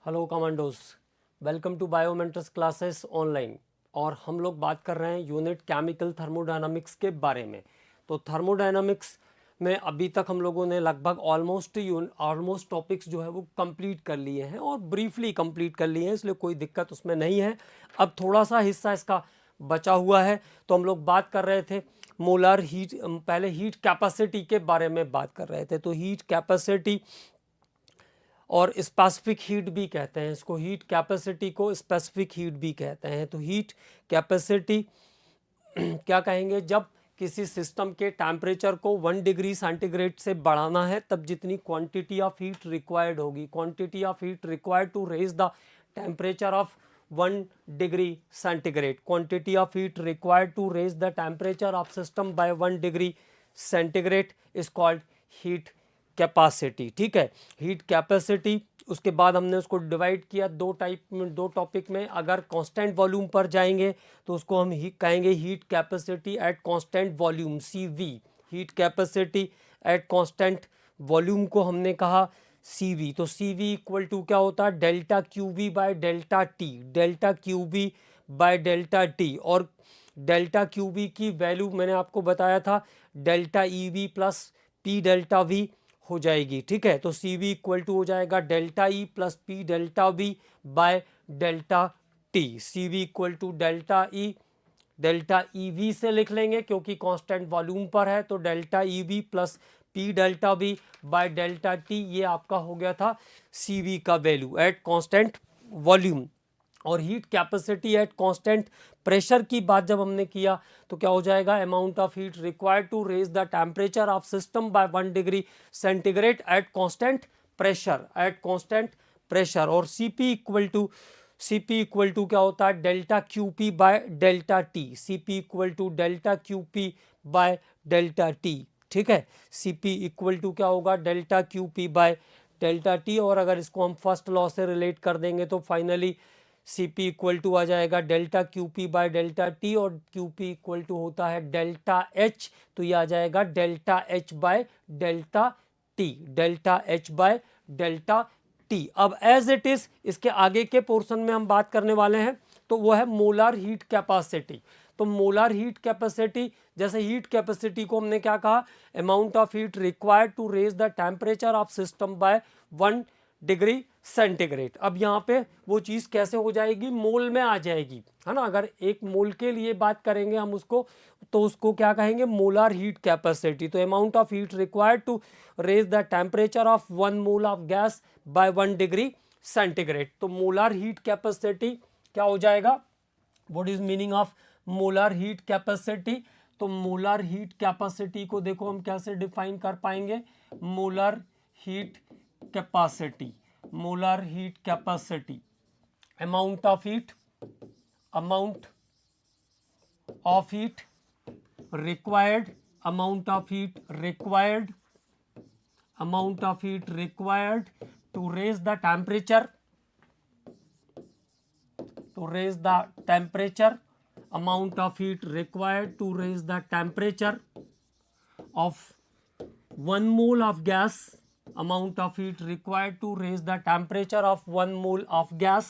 Hello commandos, welcome to Biomentors classes online. और हम लोग बात कर रहे हैं यूनिट केमिकल थर्मोडायनामिक्स के बारे में। तो थर्मोडायनामिक्स में अभी तक हम लोगों ने लगभग ऑलमोस्ट टॉपिक्स जो है वो कंप्लीट कर लिए हैं और ब्रीफली कंप्लीट कर लिए हैं, इसलिए कोई दिक्कत उसमें नहीं है। अब थोड़ा सा हिस्सा इसका बचा हुआ है। तो हम लोग बात कर रहे थे मोलर हीट, पहले हीट कैपेसिटी के बारे में बात कर रहे थे। तो हीट कैपेसिटी और स्पेसिफिक हीट भी कहते हैं इसको, हीट कैपेसिटी को स्पेसिफिक हीट भी कहते हैं। तो हीट कैपेसिटी क्या कहेंगे, जब किसी सिस्टम के टेम्परेचर को 1 डिग्री सेंटीग्रेड से बढ़ाना है तब जितनी क्वांटिटी ऑफ हीट रिक्वायर्ड होगी, quantity of heat required to raise the temperature of 1 degree centigrade, quantity of heat required to raise the temperature of system by 1 degree centigrade is called heat capacity. ठीक है, heat capacity. उसके बाद हमने उसको divide किया दो topic में। अगर कांस्टेंट वॉल्यूम पर जाएंगे तो उसको हम कहेंगे heat capacity at constant volume, CV। Heat capacity at constant volume को हमने कहा CV। तो CV इक्वल टू क्या होता है, delta QV bye delta T, delta QV bye delta T। और डेल्टा QV की वैल्यू मैंने आपको बताया था delta EV plus P delta V हो जाएगी। ठीक है, तो CV इक्वल टू हो जाएगा delta E plus P delta V by delta T। CV equal to delta EV से लिख लेंगे क्योंकि कांस्टेंट वॉल्यूम पर है, तो delta EV plus P delta V by delta T, ये आपका हो गया था CV का वैल्यू एट कांस्टेंट वॉल्यूम। और heat capacity at constant pressure की बात जब हमने किया तो क्या हो जाएगा, amount of heat required to raise the temperature of system by 1 degree centigrade at constant pressure. और CP इक्वल टू क्या होता है, delta QP by delta T। CP equal to delta QP by delta T। ठीक है, CP equal to क्या होगा, delta QP by delta T। और अगर इसको हम फर्स्ट लॉ से रिलेट कर देंगे तो फाइनली CP इक्वल टू आ जाएगा delta QP by delta T, और QP इक्वल टू होता है डेल्टा H, तो ये आ जाएगा delta H by delta T, delta H by delta T। अब एज इट इज इसके आगे के पोर्शन में हम बात करने वाले हैं, तो वो है मोलर हीट कैपेसिटी। तो मोलर हीट कैपेसिटी, जैसे हीट कैपेसिटी को हमने क्या कहा, amount of heat required to raise the temperature of system by 1 degree centigrade. अब यहाँ पे वो चीज़ कैसे हो जाएगी, मोल में आ जाएगी, है ना। अगर एक मोल के लिए बात करेंगे हम उसको, तो उसको क्या कहेंगे, मोलर हीट कैपेसिटी। तो amount of heat required to raise the temperature of 1 mole of gas by 1 degree centigrade. तो मोलर हीट कैपेसिटी क्या हो जाएगा, what is meaning of molar heat capacity. तो मोलर हीट कैपेसिटी को देखो हम कैसे डिफाइन कर पाएंगे, molar heat capacity, molar heat capacity, amount of heat required, amount of heat required to raise the temperature, amount of heat required to raise the temperature of 1 mole of gas, amount of heat required to raise the temperature of 1 mole of gas।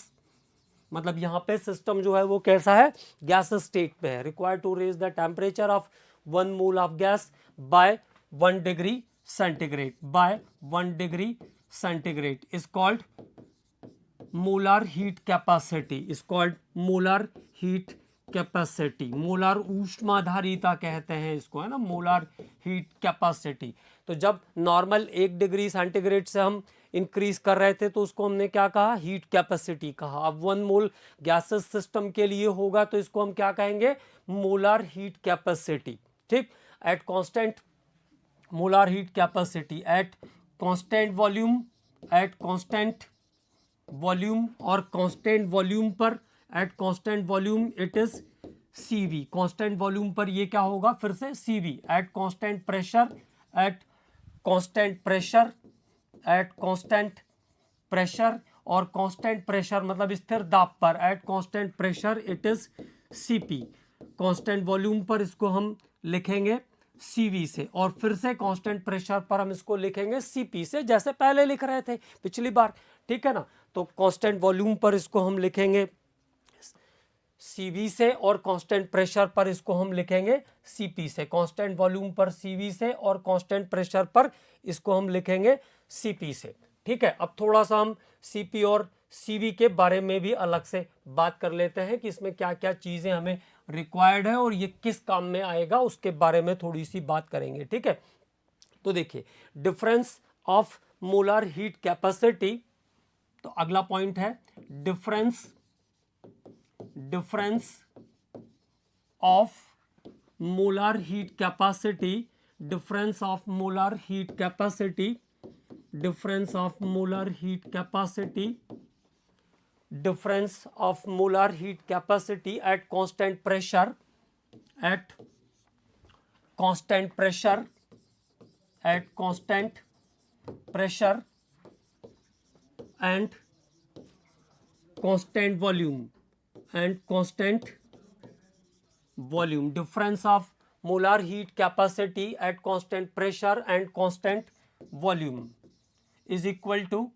मतलब यहाँ पे system जो है वो कैसा है, gas state पे है। Required to raise the temperature of 1 mole of gas by 1 degree centigrade, by 1 degree centigrade is called molar heat capacity, is called molar heat capacity. मोलर ऊष्माधारिता कहते हैं इसको, है ना, मोलर हीट कैपेसिटी। तो जब नॉर्मल 1 डिग्री सेंटीग्रेड से हम इंक्रीज कर रहे थे तो उसको हमने क्या कहा, हीट कैपेसिटी कहा। अब 1 मोल गैसेस सिस्टम के लिए होगा तो इसको हम क्या कहेंगे, मोलर हीट कैपेसिटी। ठीक, at constant molar heat capacity at constant volume, और कांस्टेंट वॉल्यूम पर, eight constant volume it is CV। Constant volume पर ये क्या होगा, फिर से CV। एट कांस्टेंट प्रेशर, और कांस्टेंट प्रेशर मतलब स्थिर दाब पर, eight constant pressure it is CP। Constant volume पर इसको हम लिखेंगे Cv से, और फिर से कांस्टेंट प्रेशर पर हम इसको लिखेंगे Cp से, जैसे पहले लिख रहे थे पिछली बार, ठीक है ना। तो कांस्टेंट वॉल्यूम पर इसको हम लिखेंगे Cv से, और कांस्टेंट प्रेशर पर इसको हम लिखेंगे Cp से। कांस्टेंट वॉल्यूम पर Cv से और कांस्टेंट प्रेशर पर इसको हम लिखेंगे Cp से, ठीक है। अब थोड़ा सा हम Cp और Cv के बारे में भी अलग से बात कर लेते हैं कि इसमें क्या क्या चीज़ें हमें रिक्वायर्ड है और ये किस काम में आएगा, उसके बारे में थोड़ी सी बात करेंगे, ठीक है। तो देखिए, difference of molar heat capacity, तो अगला पॉइंट है difference of molar heat capacity, difference of molar heat capacity, difference of molar heat capacity, difference of molar heat capacity at constant pressure, at constant pressure, at constant pressure and constant volume, and constant volume, difference of molar heat capacity at constant pressure and constant volume is equal to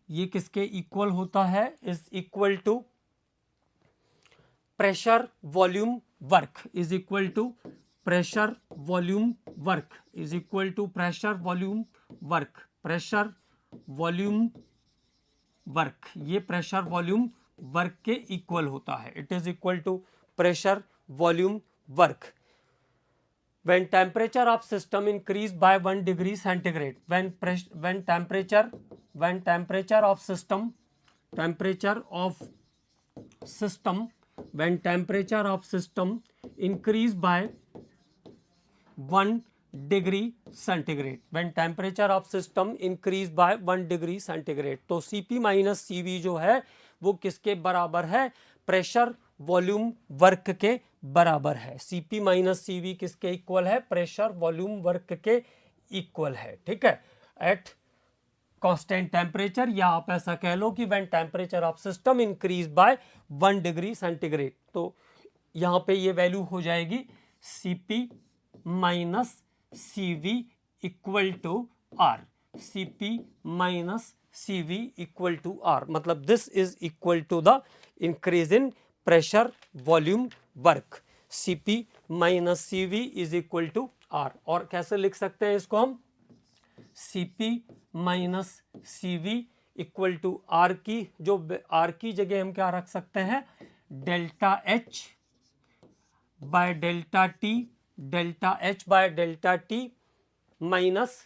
ये किसके equal होता है, is equal to pressure volume work, is equal to pressure volume work, is equal to pressure volume work, pressure volume work, ये pressure volume work के equal होता है। It is equal to pressure volume work when temperature of system increase by 1 degree centigrade, when temperature of system when temperature of system increase by 1 degree centigrade, when temperature of system increase by 1 degree centigrade, तो Cp minus Cv जो है वो किसके बराबर है, pressure volume work के बराबर है। Cp माइनस Cv किसके इक्वल है, प्रेशर वॉल्यूम वर्क के इक्वल है, ठीक है। एट कांस्टेंट टेम्परेचर, या आप ऐसा कह लो कि when temperature of system increase by 1 degree centigrade, तो यहाँ पे ये वैल्यू हो जाएगी Cp minus Cv equal to R, Cp minus Cv equal to R, मतलब this is equal to the increase in pressure volume work. Cp minus Cv is equal to R, और कैसे लिख सकते हैं इसको हम, Cp minus Cv equal to R की, जो R की जगह हम क्या रख सकते हैं, delta H by delta T, delta H by delta T minus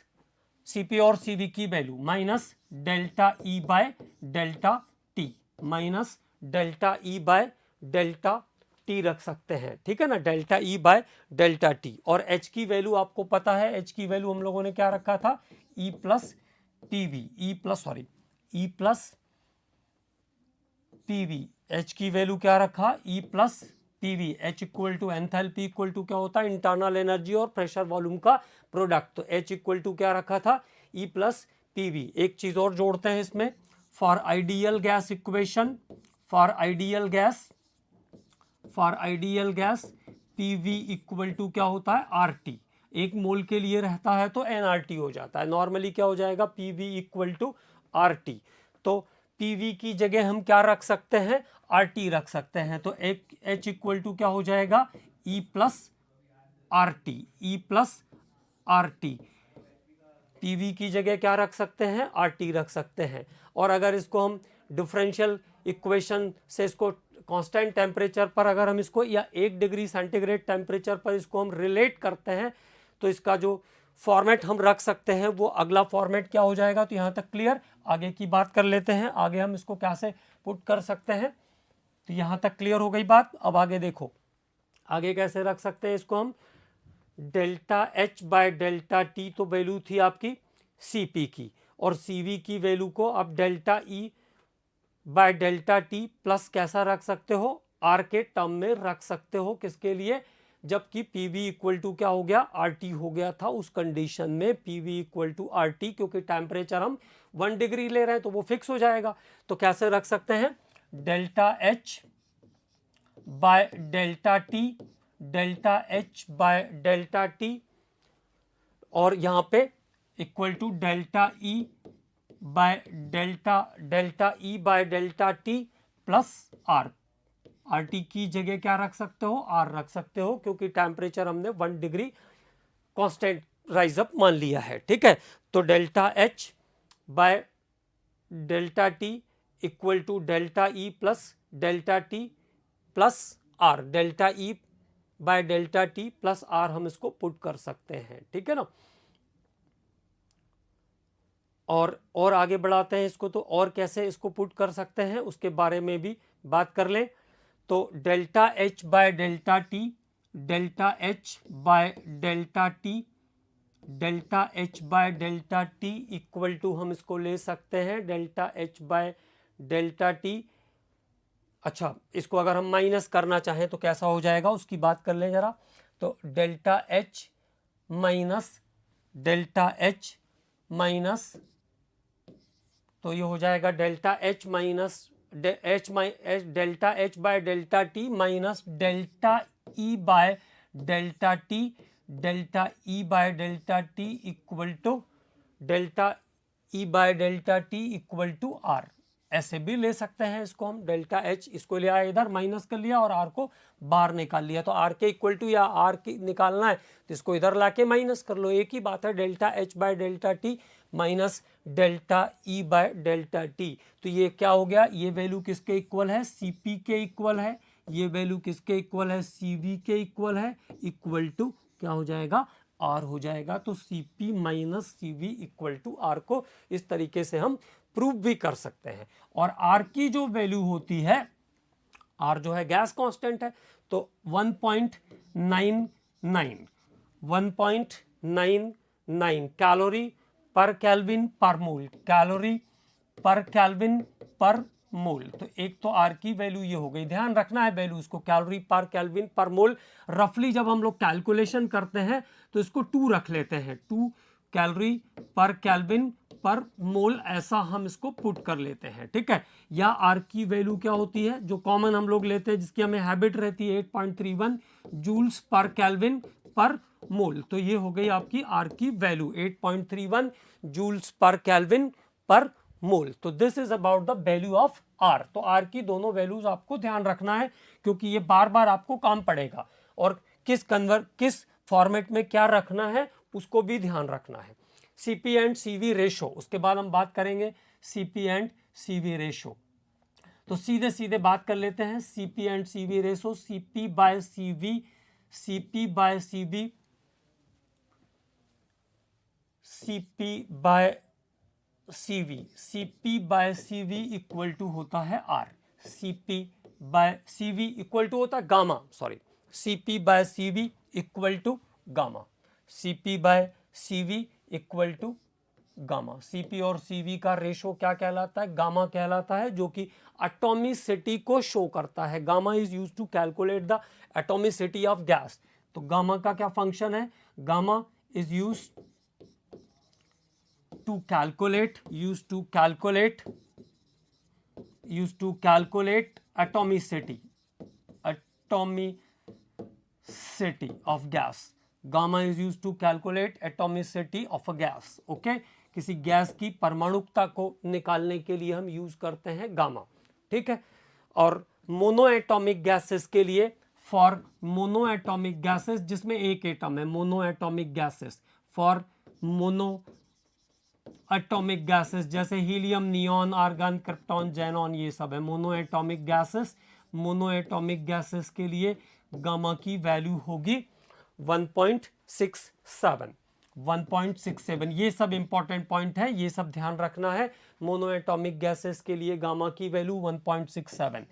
Cp और Cv की value minus delta E bye delta T, minus delta E bye delta T रख सकते हैं, ठीक है ना, delta E bye delta T। और H की वैल्यू आपको पता है, H की वैल्यू हम लोगों ने क्या रखा था, E plus PV, E plus PV, H की वैल्यू क्या रखा, E plus PV, H equal to enthalpy equal to क्या होता है, इंटरनल एनर्जी और प्रेशर वॉल्यूम का प्रोडक्ट, तो H इक्वल टू क्या रखा था, E प्लस PV। एक चीज और जोड़ते हैं इसमें, for ideal gas equation, for ideal gas PV equal to क्या होता है, RT, एक मोल के लिए रहता है तो nRT हो जाता है, नॉर्मली क्या हो जाएगा, PV इक्वल टू RT। तो PV की जगह हम क्या रख सकते हैं, RT रख सकते हैं, तो एक H इक्वल टू क्या हो जाएगा, E प्लस RT, PV की जगह क्या रख सकते हैं, RT रख सकते हैं। और अगर इसको हम डिफरेंशियल इक्वेशन से इसको कांस्टेंट टेम्परेचर पर अगर हम इसको, या 1 डिग्री सेंटीग्रेड टेम्परेचर पर इसको हम रिलेट करते हैं, तो इसका जो फॉर्मेट हम रख सकते हैं वो अगला फॉर्मेट क्या हो जाएगा। तो यहाँ तक क्लियर, आगे की बात कर लेते हैं, आगे हम इसको कैसे पुट कर सकते हैं। तो यहाँ तक क्लियर हो गई बात। अब आगे देखो, आगे कैसे रख सकते हैं इसको हम, delta H by delta T तो वैल्यू थी आपकी Cp की, और Cv की वैल्यू को आप delta E bye delta T plus कैसा रख सकते हो, R के टर्म में रख सकते हो, किसके लिए, जबकि PV इक्वल टू क्या हो गया, RT हो गया था। उस कंडीशन में PV इक्वल टू RT, क्योंकि टेम्परेचर हम 1 डिग्री ले रहे हैं तो वो फिक्स हो जाएगा। तो कैसे रख सकते हैं, delta H by delta T, delta H by delta T, और यहाँ पे equal to delta E by delta E by delta T plus R. R T की जगह क्या रख सकते हो, आर रख सकते हो, क्योंकि टेम्परेचर हमने 1 डिग्री कांस्टेंट राइज अप मान लिया है। ठीक है, तो delta H by delta T equal to delta E plus delta T plus R, delta E by delta T plus R हम इसको पुट कर सकते हैं। ठीक है ना, और आगे बढ़ाते हैं इसको, तो और कैसे इसको पुट कर सकते हैं उसके बारे में भी बात कर लें। तो delta H by delta T, delta H by delta T, delta H by delta T equal to हम इसको ले सकते हैं delta H by delta T. अच्छा, इसको अगर हम माइनस करना चाहें तो कैसा हो जाएगा उसकी बात कर लें जरा। तो delta H minus delta H minus, तो ये हो जाएगा delta H minus delta H by delta T minus delta E by delta T, delta E by delta T equal to delta E by delta T equal to R. ऐसे भी ले सकते हैं इसको हम, डेल्टा एच इसको ले आए इधर माइनस कर लिया और आर को बाहर निकाल लिया, तो आर के इक्वल टू या आर की निकालना है तो इसको इधर लाके माइनस कर लो, एक ही बात है। Delta H by delta T minus delta E by delta T, तो ये क्या हो गया, ये वैल्यू किसके इक्वल है, सीपी के इक्वल है, ये वैल्यू किसके इक्वल है, सीवी के इक्वल है, इक्वल टू क्या हो जाएगा, आर हो जाएगा। तो CP minus CV equal to R को इस तरीके से हम प्रूव भी कर सकते हैं। और आर की जो वैल्यू होती है, आर जो है गैस कांस्टेंट है, तो 1.99 कैलोरी पर केल्विन पर मोल, कैलोरी पर केल्विन पर मोल। तो एक तो आर की वैल्यू ये हो गई, ध्यान रखना है वैल्यू उसको, कैलोरी पर केल्विन पर मोल। रफली जब हम लोग कैलकुलेशन करते हैं तो इसको 2 रख लेते हैं, 2 कैलोरी पर केल्विन पर मोल, ऐसा हम इसको पुट कर लेते हैं। ठीक है, या आर की वैल्यू क्या होती है जो कॉमन हम लोग लेते हैं, जिसकी हमें हैबिट रहती है, 8.31 joules per kelvin per mole. तो ये हो गई आपकी आर की value 8.31 joules per kelvin per mole. तो this is about the value of R. तो आर की दोनों वैल्यूज आपको ध्यान रखना है, क्योंकि ये बार बार आपको काम पड़ेगा, और किस फॉर्मेट में क्या रखना है उसको भी ध्यान रखना है। सीपी एंड सीवी रेशो, उसके बाद हम बात करेंगे सीपी एंड सीवी रेशो। तो सीधे सीधे बात कर लेते हैं CP and CV ratio. CP by CV, CP by CV, CP by CV, CP by CV equal to होता है R, CP by CV equal to होता है gamma, sorry, CP by CV equal to gamma, CP by CV equal to gamma. CP और CV का ratio क्या कहलाता है, gamma कहलाता है, जो कि एटॉमिसिटी को शो करता है। Gamma is used to calculate the atomicity of gas. तो गामा का क्या फंक्शन है, gamma is used to calculate atomicity of gas. Gamma is used to calculate atomicity of a gas. Okay, किसी gas की परमाणुकता को निकालने के लिए हम यूज करते हैं गामा। ठीक है, और मोनोएटॉमिक गैसेस के लिए, फॉर मोनोएटॉमिक गैसेस जिसमें एक एटम है, monoatomic gases, for monoatomic gases जैसे helium, neon, argon, krypton, xenon, ये सब है मोनोएटॉमिक गैसेस। मोनोएटॉमिक गैसेस के लिए गामा की वैल्यू होगी 1.67। ये सब इंपॉर्टेंट पॉइंट है, ये सब ध्यान रखना है। मोनोएटॉमिक गैसेस के लिए गामा की वैल्यू 1.67।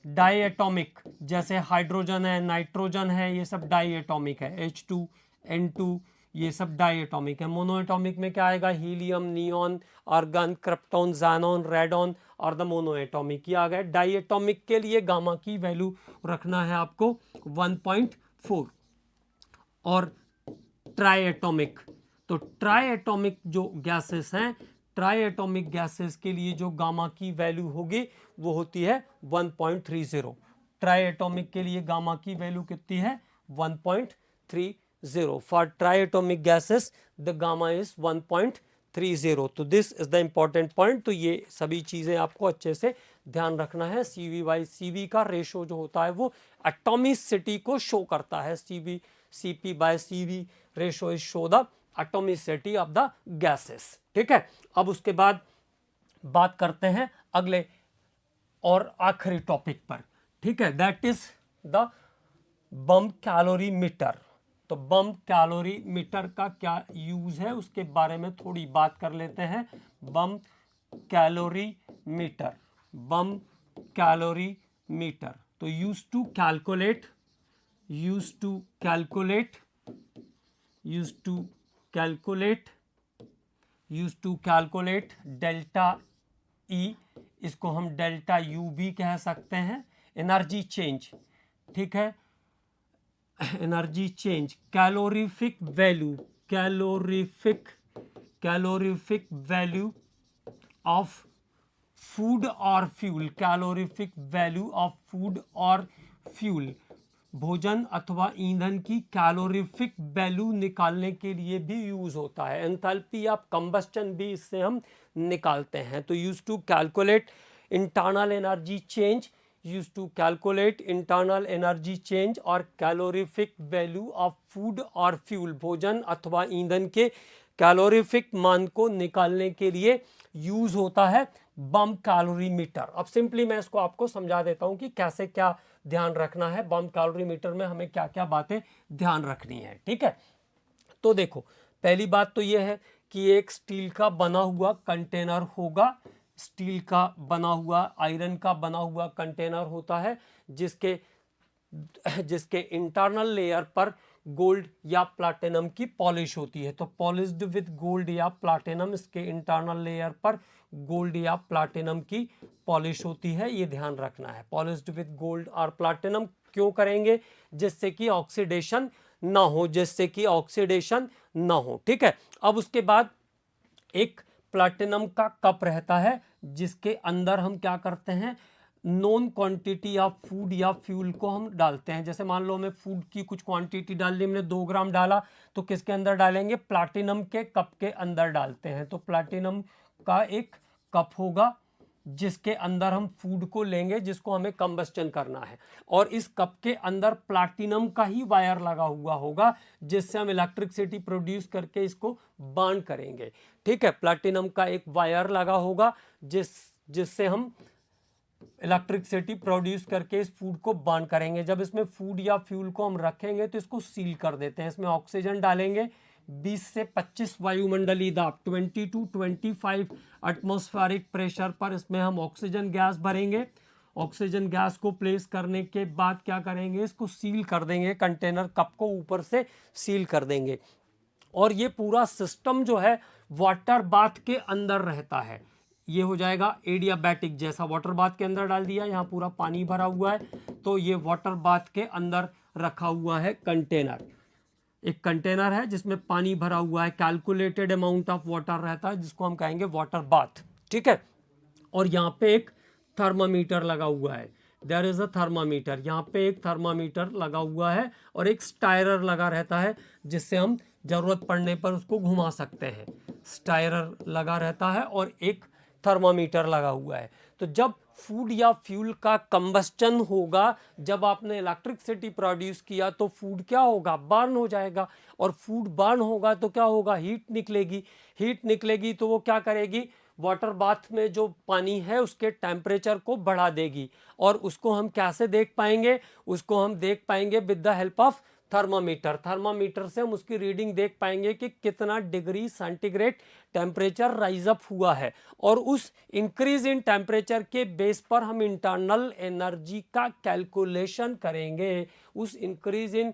डाई एटॉमिक जैसे हाइड्रोजन है, नाइट्रोजन है, ये सब डाई एटॉमिक है, H2, N2, ये सब डाई एटॉमिक है। मोनोएटॉमिक में क्या आएगा, helium, neon, argon, krypton, xenon, radon और द मोनोएटॉमिक। ये आ गया डाई एटॉमिक के लिए गामा की वैल्यू रखना है आपको 1.4। और ट्राई एटॉमिक, तो ट्राई एटॉमिक जो गैसेस हैं, ट्राई एटॉमिक गैसेस के लिए जो गामा की वैल्यू होगी वो होती है 1.30। ट्राई एटॉमिक के लिए गामा की वैल्यू कितनी है 1.30. For try atomic gases the gamma is 1.30. तो this is the important point. तो ये सभी चीजें आपको अच्छे से ध्यान रखना है. CV/CV का रेशो जो होता है वो एटॉमिसिटी को शो करता है. CP/CV ratio is show the atomicity of the gases. ठीक है. अब उसके बाद बात करते हैं अगले और आखिरी टॉपिक पर. ठीक है, that is the bomb calorimeter. तो बम कैलोरीमीटर का क्या यूज है उसके बारे में थोड़ी बात कर लेते हैं. Bomb calorimeter, bomb calorimeter. तो use to calculate delta E, इसको हम डेल्टा यू भी कह सकते हैं. Energy change. ठीक है, energy change, calorific value of food और fuel. Calorific value of food और फ्यूल, भोजन अथवा ईंधन की कैलोरीफिक वैल्यू निकालने के लिए भी यूज होता है. एंथैल्पी ऑफ कंबस्टन भी इससे हम निकालते हैं. तो use to calculate internal energy change, और कैलोरीफिक वैल्यू ऑफ फूड और फ्यूल, भोजन अथवा ईंधन के कैलोरीफिक मान को निकालने के लिए यूज होता है बम कैलोरीमीटर. अब सिंपली मैं इसको आपको समझा देता हूं कि कैसे क्या ध्यान रखना है. बम कैलोरीमीटर में हमें क्या क्या बातें ध्यान रखनी है. ठीक है, तो देखो पहली बात तो यह है कि एक स्टील का बना हुआ कंटेनर होगा. स्टील का बना हुआ, आयरन का बना हुआ कंटेनर होता है जिसके इंटरनल लेयर पर गोल्ड या प्लैटिनम की पॉलिश होती है. तो पॉलिश्ड विद गोल्ड या प्लैटिनम, इसके इंटरनल लेयर पर गोल्ड या प्लैटिनम की पॉलिश होती है. ये ध्यान रखना है. पॉलिश्ड विद गोल्ड और प्लैटिनम क्यों करेंगे? जिससे कि ऑक्सीडेशन ना हो. ठीक है. अब उसके बाद एक प्लैटिनम का कप रहता है जिसके अंदर हम क्या करते हैं, नॉन क्वांटिटी ऑफ फूड या फ्यूल को हम डालते हैं. जैसे मान लो हमें फूड की कुछ क्वांटिटी डालनी, हमने 2 ग्राम डाला, तो किसके अंदर डालेंगे? प्लैटिनम के कप के अंदर डालते हैं. तो प्लैटिनम का एक कप होगा जिसके अंदर हम फूड को लेंगे जिसको हमें कंबस्टन करना है, और इस कप के अंदर प्लैटिनम का ही वायर लगा हुआ होगा जिससे हम इलेक्ट्रिसिटी प्रोड्यूस करके इसको बर्न करेंगे. ठीक है, प्लैटिनम का एक वायर लगा होगा जिससे हम इलेक्ट्रिसिटी प्रोड्यूस करके इस फूड को बर्न करेंगे. जब इसमें फूड या फ्यूल को हम रखेंगे तो इसको सील कर देते हैं. इसमें ऑक्सीजन डालेंगे, 20 से 25 वायुमंडलीय दाब, 20 to 25 एटमॉस्फेरिक प्रेशर पर इसमें हम ऑक्सीजन गैस भरेंगे. ऑक्सीजन गैस को प्लेस करने के बाद क्या करेंगे, इसको सील कर देंगे. कंटेनर कप को ऊपर से सील कर देंगे. और ये पूरा सिस्टम जो है वाटर बाथ के अंदर रहता है. ये हो जाएगा एडियाबैटिक जैसा. वाटर बाथ के अंदर डाल दिया, यहाँ पूरा पानी भरा हुआ है, तो ये वाटर बाथ के अंदर रखा हुआ है कंटेनर. एक कंटेनर है जिसमें पानी भरा हुआ है, कैलकुलेटेड अमाउंट ऑफ वाटर रहता है जिसको हम कहेंगे वाटर बाथ. ठीक है, और यहाँ पे एक थर्मामीटर लगा हुआ है. There is a thermometer. यहाँ पे एक थर्मामीटर लगा हुआ है और एक स्टायरर लगा रहता है जिससे हम जरूरत पड़ने पर उसको घुमा सकते हैं. स्टायरर लगा रहता है और एक थर्मामीटर लगा हुआ है. तो जब फूड या फ्यूल का कंबस्टन होगा, जब आपने इलेक्ट्रिसिटी प्रोड्यूस किया तो फूड क्या होगा, बर्न हो जाएगा. और फूड बर्न होगा तो क्या होगा, हीट निकलेगी. तो वो क्या करेगी, वाटर बाथ में जो पानी है उसके टेम्परेचर को बढ़ा देगी. और उसको हम कैसे देख पाएंगे, उसको हम देख पाएंगे with the help of thermometer से हम उसकी रीडिंग देख पाएंगे कि कितना degree centigrade temperature rise up हुआ है. और उस इंक्रीज इन टेम्परेचर के बेस पर हम इंटरनल एनर्जी का कैलकुलेशन करेंगे. उस इंक्रीज इन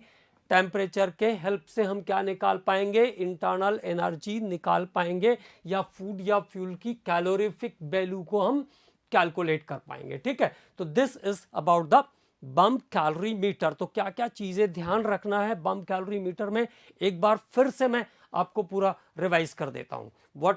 टेम्परेचर के हेल्प से हम क्या निकाल पाएंगे, इंटरनल एनर्जी निकाल पाएंगे, या फूड या फ्यूल की कैलोरीफिक वैल्यू को हम कैलकुलेट कर पाएंगे. ठीक है, तो this is about the bomb calorimeter. तो क्या क्या चीजें ध्यान रखना है बम कैलोरीमीटर में, एक बार फिर से मैं आपको पूरा रिवाइज कर देता हूं. व्हाट,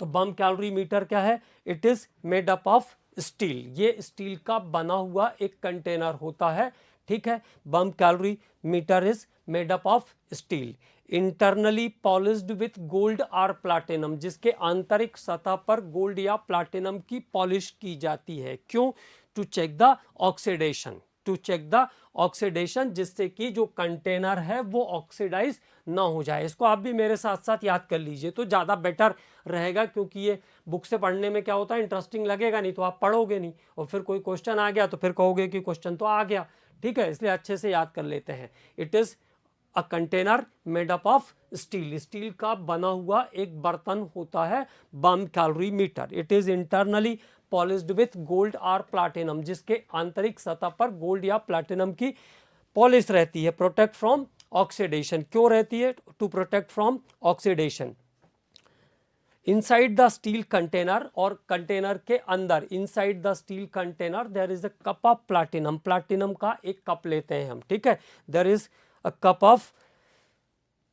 तो बम कैलोरीमीटर क्या है, it is made up of steel, ये स्टील का बना हुआ एक कंटेनर होता है, ठीक है। Bomb calorimeter is made up of steel, internally polished with gold और प्लैटिनम, जिसके आंतरिक सतह पर गोल्ड या प्लैटिनम की पॉलिश की जाती है। क्यों? To check the oxidation, to check the oxidation, जिससे कि जो कंटेनर है वो ऑक्सीडाइज ना हो जाए। इसको आप भी मेरे साथ साथ याद कर लीजिए तो ज़्यादा बेटर रहेगा, क्योंकि ये बुक से पढ़ने में क्या होता है, इंटरेस्टिंग लगेगा नहीं तो आप पढ़ोगे नहीं, और फिर कोई क्वेश्चन आ गया तो फिर कहोगे कि क्वेश्चन तो आ गया, ठीक है। इसलिए अच्छे से याद कर लेते हैं। It is a container made up of steel, steel का बना हुआ एक बर्तन होता है bomb calorimeter. It is internally polished with gold और प्लैटिनम, जिसके आंतरिक सतह पर गोल्ड या प्लैटिनम की पॉलिश रहती है। प्रोटेक्ट फ्रॉम ऑक्सीडेशन, क्यों रहती है? To protect from oxidation. Inside the steel container, और कंटेनर के अंदर inside the steel container there is a cup of platinum, platinum का एक कप लेते हैं हम, ठीक है। There is a cup of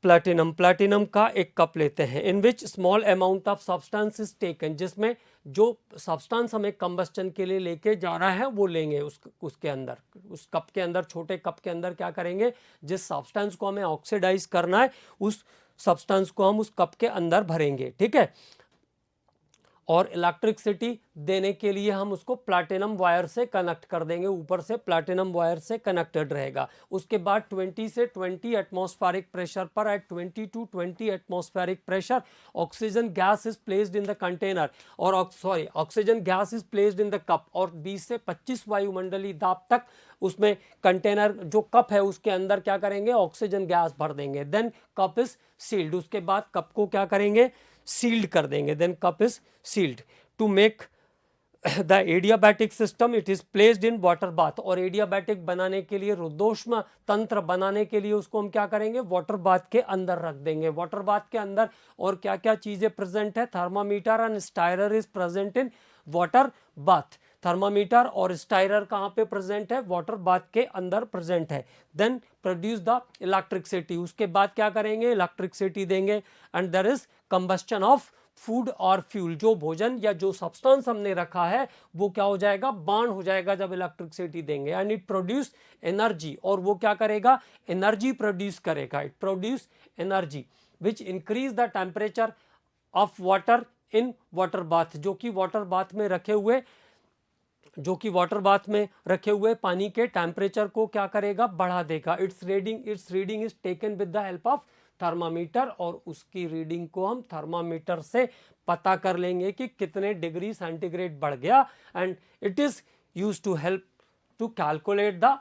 platinum, platinum का एक कप लेते हैं। In which small amount of substance is taken, जिसमें जो सब्सटेंस हमें कंबस्टन के लिए लेके जाना है वो लेंगे उसके अंदर, उस कप के अंदर, छोटे कप के अंदर क्या करेंगे, जिस सब्सटेंस को हमें ऑक्सीडाइज करना है उस सब्सटेंस को हम उस कप के अंदर भरेंगे, ठीक है। और इलेक्ट्रिसिटी देने के लिए हम उसको प्लैटिनम वायर से कनेक्ट कर देंगे, ऊपर से प्लैटिनम वायर से कनेक्टेड रहेगा। उसके बाद 20 से 20 एटमॉस्फेरिक प्रेशर पर, at 20 to 20 atmospheric pressure, oxygen gas is placed in the container, और oxygen gas is placed in the cup, और 20 से 25 वायुमंडलीय दाब तक उसमें कंटेनर जो कप है उसके अंदर क्या करेंगे, ऑक्सीजन गैस भर देंगे। देन कप इज सील्ड, उसके बाद कप को क्या करेंगे, सील्ड कर देंगे। Then cup is sealed. To make the adiabatic system, it is placed in water bath, और एडियाबैटिक बनाने के लिए, रुद्धोष्म तंत्र बनाने के लिए उसको हम क्या करेंगे, वाटर बाथ के अंदर रख देंगे। वाटर बाथ के अंदर और क्या क्या चीजें प्रेजेंट है, thermometer and stirrer is present in water bath. Thermometer और स्टायरर कहाँ पे प्रेजेंट है, वाटर बाथ के अंदर प्रेजेंट है। देन प्रोड्यूस द इलेक्ट्रिसिटी, उसके बाद क्या करेंगे, इलेक्ट्रिसिटी देंगे। And there is combustion of food और फ्यूल, जो भोजन या जो सब्सटेंस हमने रखा है वो क्या हो जाएगा, बर्न हो जाएगा जब इलेक्ट्रिसिटी देंगे। एंड इट प्रोड्यूस एनर्जी, और वो क्या करेगा, एनर्जी प्रोड्यूस करेगा। It produce energy which increase the temperature of water in water bath, जो कि वाटर बाथ में रखे हुए पानी के टेम्परेचर को क्या करेगा, बढ़ा देगा। It's reading is taken with the help of thermometer, और उसकी रीडिंग को हम थर्मामीटर से पता कर लेंगे कि कितने डिग्री सेंटीग्रेड बढ़ गया। And it is use to help to calculate the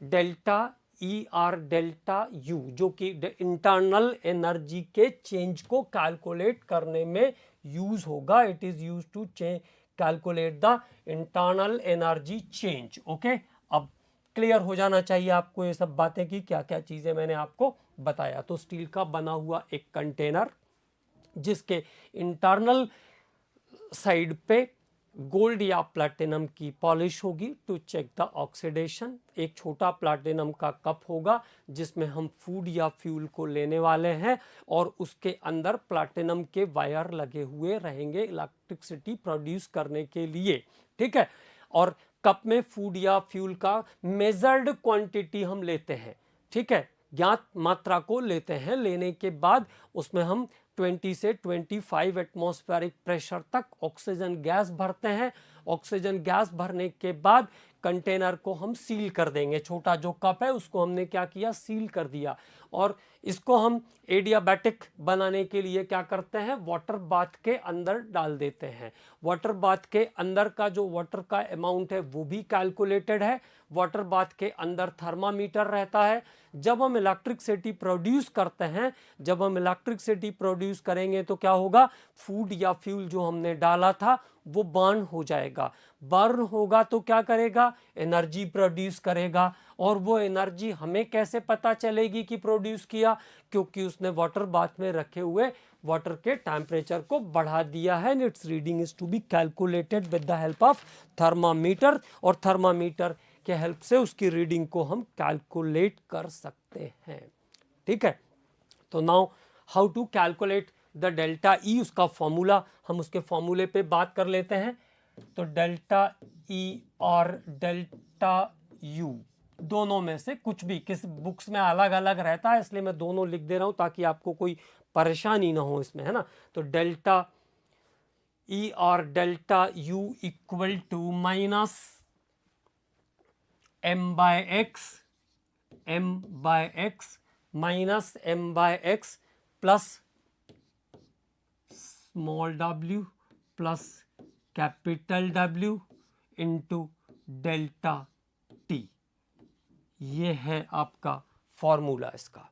delta E और डेल्टा यू, जो कि इंटरनल एनर्जी के चेंज को कैलकुलेट करने में यूज होगा। It is use to calculate the internal energy change. Okay, अब क्लियर हो जाना चाहिए आपको ये सब बातें कि क्या क्या चीजें मैंने आपको बताया। तो स्टील का बना हुआ एक कंटेनर जिसके इंटरनल साइड पे गोल्ड या प्लैटिनम की पॉलिश होगी टू चेक द ऑक्सीडेशन। एक छोटा प्लैटिनम का कप होगा जिसमें हम फूड या फ्यूल को लेने वाले हैं, और उसके अंदर प्लैटिनम के वायर लगे हुए रहेंगे इलेक्ट्रिसिटी प्रोड्यूस करने के लिए, ठीक है। और कप में फूड या फ्यूल का मेजर्ड क्वांटिटी हम लेते हैं, ठीक है, ज्ञात मात्रा को लेते हैं। लेने के बाद उसमें हम 20 से 25 एटमॉस्फेरिक प्रेशर तक ऑक्सीजन गैस भरते हैं। ऑक्सीजन गैस भरने के बाद कंटेनर को हम सील कर देंगे। छोटा जो कप है उसको हमने क्या किया, सील कर दिया। और इसको हम एडियाबैटिक बनाने के लिए क्या करते हैं, वाटर बाथ के अंदर डाल देते हैं। वाटर बाथ के अंदर का जो वाटर का अमाउंट है वो भी कैलकुलेटेड है। वाटर बाथ के अंदर थर्मामीटर रहता है। जब हम इलेक्ट्रिसिटी प्रोड्यूस करते हैं, जब हम इलेक्ट्रिसिटी प्रोड्यूस करेंगे तो क्या होगा, फूड या फ्यूल जो हमने डाला था वो बर्न हो जाएगा। बर्न होगा तो क्या करेगा, एनर्जी प्रोड्यूस करेगा। और वो एनर्जी हमें कैसे पता चलेगी कि प्रोड्यूस किया, क्योंकि उसने वाटर बाथ में रखे हुए वाटर के टेम्परेचर को बढ़ा दिया है। Its reading is to be calculated with the help of thermometer, और थर्मामीटर के हेल्प से उसकी रीडिंग को हम कैलकुलेट कर सकते हैं, ठीक है। तो now how to calculate the delta E, उसका फॉर्मूला, हम उसके फॉर्मूले पे बात कर लेते हैं। तो डेल्टा ई और डेल्टा यू दोनों में से कुछ भी, किस बुक्स में अलग अलग रहता है इसलिए मैं दोनों लिख दे रहा हूं ताकि आपको कोई परेशानी ना हो इसमें, है ना। तो डेल्टा ई और delta U equal to minus m by x minus m by x plus small w plus capital W into delta t। ये है आपका फॉर्मूला इसका,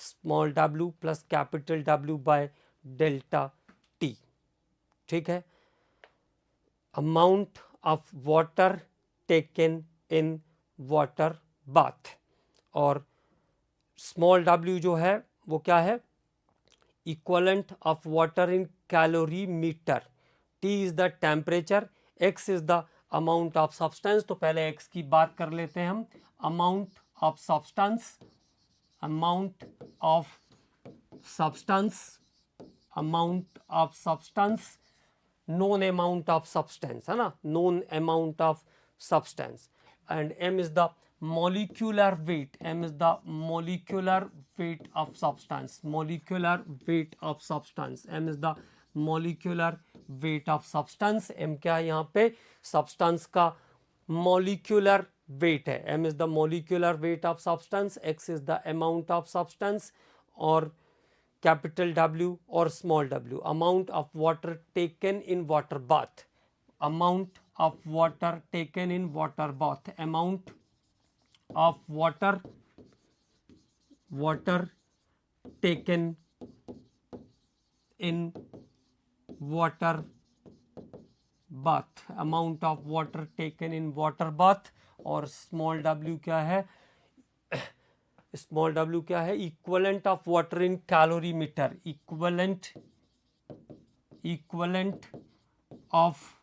small w plus capital W by delta t। ठीक है। Amount of water taken in water bath, और small w जो है वो क्या है, equivalent of water in calorimeter, t is the temperature, x is the amount of substance. तो पहले x की बात कर लेते हैं हम, amount of substance, amount of substance, amount of substance, known amount of substance, है ना, known amount of substance, and m is the molecular weight, m is the molecular weight of substance, molecular weight of substance, m is the molecular weight of substance। m क्या है यहाँ पे, substance का molecular weight है, m is the molecular weight of substance, x is the amount of substance, और capital W और small w, amount of water taken in water bath, amount of water taken in water bath, amount of water taken in water bath, amount of water taken in water bath, और small w क्या है, small w क्या है, equivalent of water in calorimeter, equivalent of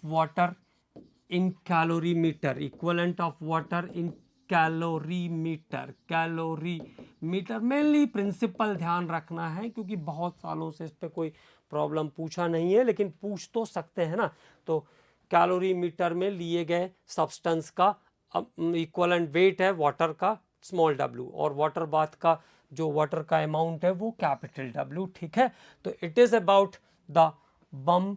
water in calorimeter, equivalent of water in calorimeter. Mainly principle ध्यान रखना है क्योंकि बहुत सालों से इस पे कोई प्रॉब्लम पूछा नहीं है, लेकिन पूछ तो सकते हैं ना। तो कैलोरी मीटर में लिए गए सब्सटेंस का इक्वलेंट वेट है वाटर का स्मॉल w, और वाटर बाथ का जो वाटर का अमाउंट है वो कैपिटल W। ठीक है। तो it is about the bomb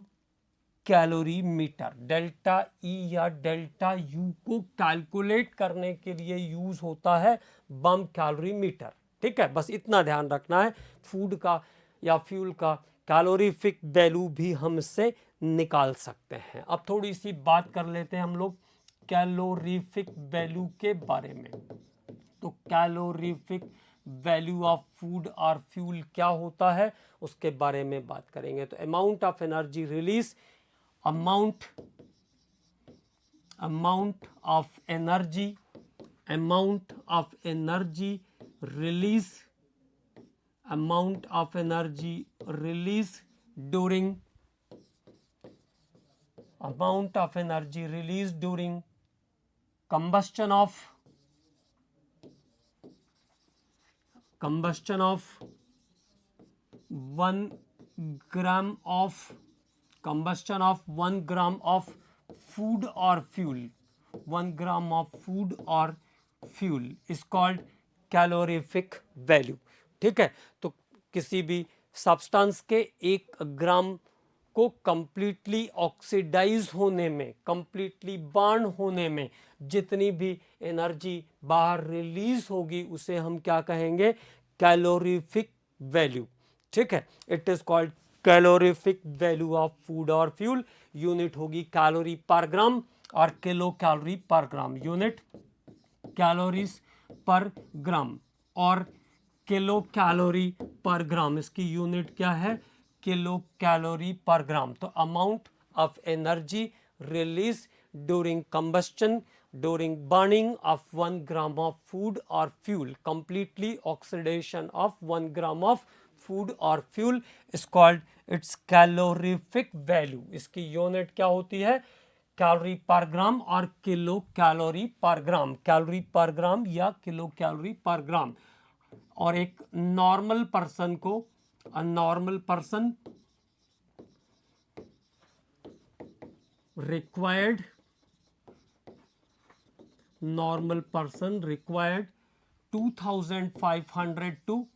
calorimeter. Delta E या डेल्टा यू को कैलकुलेट करने के लिए यूज होता है बम कैलोरी मीटर। ठीक है, बस इतना ध्यान रखना है। फूड का या फ्यूल का कैलोरीफिक वैल्यू भी हम इससे निकाल सकते हैं। अब थोड़ी सी बात कर लेते हैं हम लोग कैलोरीफिक वैल्यू के बारे में। तो कैलोरीफिक वैल्यू ऑफ फूड और फ्यूल क्या होता है उसके बारे में बात करेंगे। तो amount of energy release, amount of energy release, amount of energy release during, amount of energy released during combustion of 1 gram of food or fuel, 1 gram of food or fuel is called calorific value। ठीक है। तो किसी भी substance के 1 ग्राम को completely oxidise होने में, completely burn होने में जितनी भी एनर्जी बाहर रिलीज होगी उसे हम क्या कहेंगे, कैलोरीफिक वैल्यू। ठीक है, it is called calorific value of food और फ्यूल। यूनिट होगी कैलोरी पर ग्राम और किलो कैलोरी पर ग्राम, यूनिट कैलोरीज पर ग्राम और किलो कैलोरी पर ग्राम, इसकी यूनिट क्या है, किलो कैलोरी पर ग्राम। तो amount of energy release during combustion, during burning of 1 gram of food और fuel, completely oxidation of 1 gram of food और fuel is called its calorific value. इसकी unit क्या होती है, कैलोरी पर ग्राम और किलो कैलोरी पर ग्राम, कैलोरी पर ग्राम या किलो कैलोरी पर ग्राम। और एक नॉर्मल पर्सन को, a normal person required normal person required 2500 to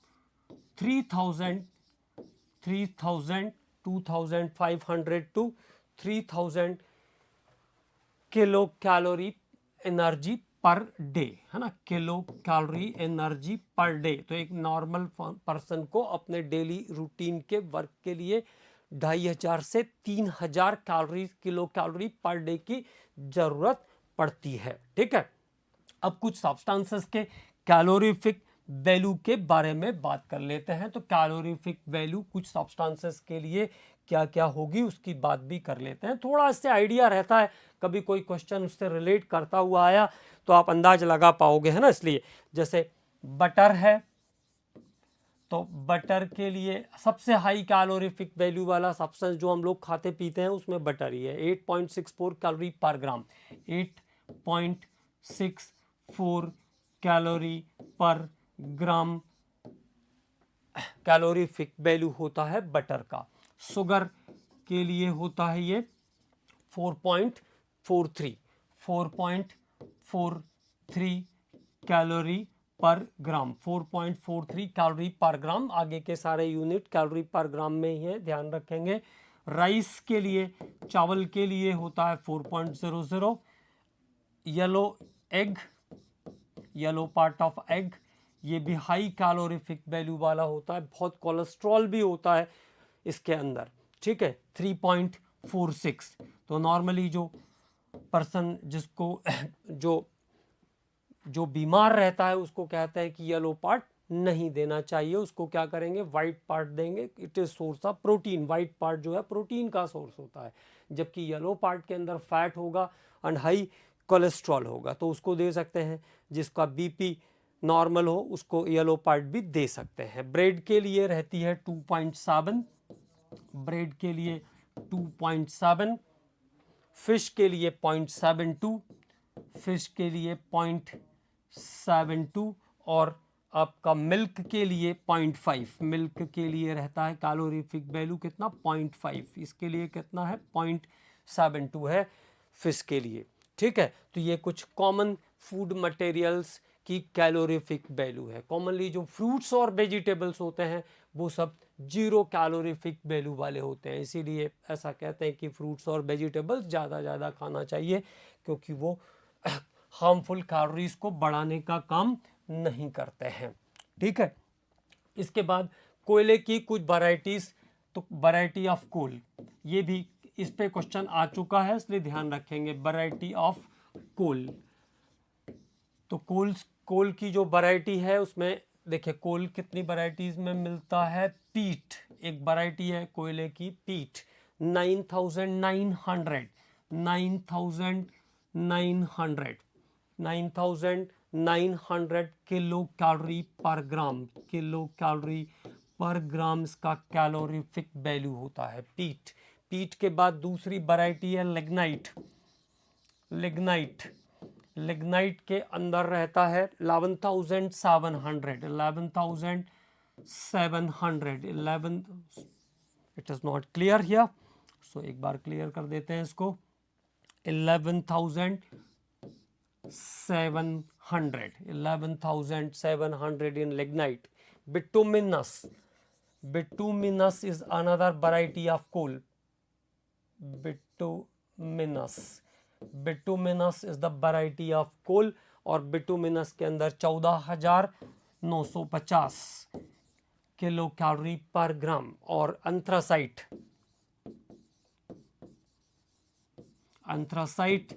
3000 2500 to 3000 kilo calorie energy per day, है ना, kilo calorie energy per day. तो एक नॉर्मल पर्सन को अपने डेली रूटीन के वर्क के लिए 2500 से 3000 calorie kilo calorie per day की जरूरत पड़ती है। ठीक है, अब कुछ सब्सटेंसेस के कैलोरीफिक वैल्यू के बारे में बात कर लेते हैं। तो कैलोरीफिक वैल्यू कुछ सब्सटेंसेस के लिए क्या क्या होगी उसकी बात भी कर लेते हैं। थोड़ा इससे आइडिया रहता है, कभी कोई क्वेश्चन उससे रिलेट करता हुआ आया तो आप अंदाज लगा पाओगे, है ना। इसलिए जैसे बटर है, तो बटर के लिए सबसे हाई कैलोरीफिक वैल्यू वाला सब्सटेंस जो हम लोग खाते पीते हैं उसमें बटर ही है, 8.64 कैलोरी पर ग्राम। 8.64 कैलोरी पर ग्राम कैलोरीफिक वैल्यू होता है बटर का। शुगर के लिए होता है ये 4.43 कैलोरी पर ग्राम। 4.43 कैलोरी पर ग्राम। आगे के सारे यूनिट कैलोरी पर ग्राम में ही है, ध्यान रखेंगे। राइस के लिए, चावल के लिए होता है 4.00। Yellow egg, yellow part of egg, ये भी हाई कैलोरीफिक वैल्यू वाला होता है, बहुत कोलेस्ट्रॉल भी होता है इसके अंदर। ठीक है, 3.46। तो नॉर्मली जो पर्सन जिसको जो बीमार रहता है उसको कहते हैं कि येलो पार्ट नहीं देना चाहिए, उसको क्या करेंगे, वाइट पार्ट देंगे। It is source of protein. White part जो है प्रोटीन का सोर्स होता है, जबकि येलो पार्ट के अंदर फैट होगा एंड हाई कोलेस्ट्रॉल होगा, तो उसको दे सकते हैं। जिसका बीपी नॉर्मल हो उसको येलो पार्ट भी दे सकते हैं। ब्रेड के लिए रहती है 2.7, ब्रेड के लिए 2.7, फिश के लिए 0.72, फिश के लिए 0.72, और आपका मिल्क के लिए 0.5, मिल्क के लिए रहता है कैलोरीफिक वैल्यू कितना, 0.5। इसके लिए कितना है, 0.72 है फिश के लिए। ठीक है, तो ये कुछ कॉमन फूड मटेरियल्स की कैलोरीफिक वैल्यू है। कॉमनली जो फ्रूट्स और वेजिटेबल्स होते हैं वो सब 0 कैलोरीफिक वैल्यू वाले होते हैं, इसीलिए ऐसा कहते हैं कि फ्रूट्स और वेजिटेबल्स ज़्यादा खाना चाहिए, क्योंकि वो हार्मफुल कैलोरीज को बढ़ाने का काम नहीं करते हैं। ठीक है, इसके बाद कोयले की कुछ वैरायटीज, तो वैरायटी ऑफ कोल, ये भी इस पे क्वेश्चन आ चुका है, इसलिए ध्यान रखेंगे। वैरायटी ऑफ कोल, तो कोल की जो वैरायटी है उसमें देखिए कोल कितनी वैरायटीज में मिलता है। पीट एक वैरायटी है कोयले की, पीट 9,900 किलो कैलोरी पर ग्राम, किलो कैलोरी पर ग्राम इसका कैलोरीफिक वैल्यू होता है पीट। पीट के बाद दूसरी वैरायटी है लिग्नाइट। लिग्नाइट के अंदर रहता है 11,700। It is not clear here, so एक बार क्लियर कर देते हैं इसको। 11,700 in lignite. Bituminous is another variety of coal. Bituminous is the variety of coal, और बिटुमिनस के अंदर 14,950 किलो कैलोरी पर ग्राम। और anthracite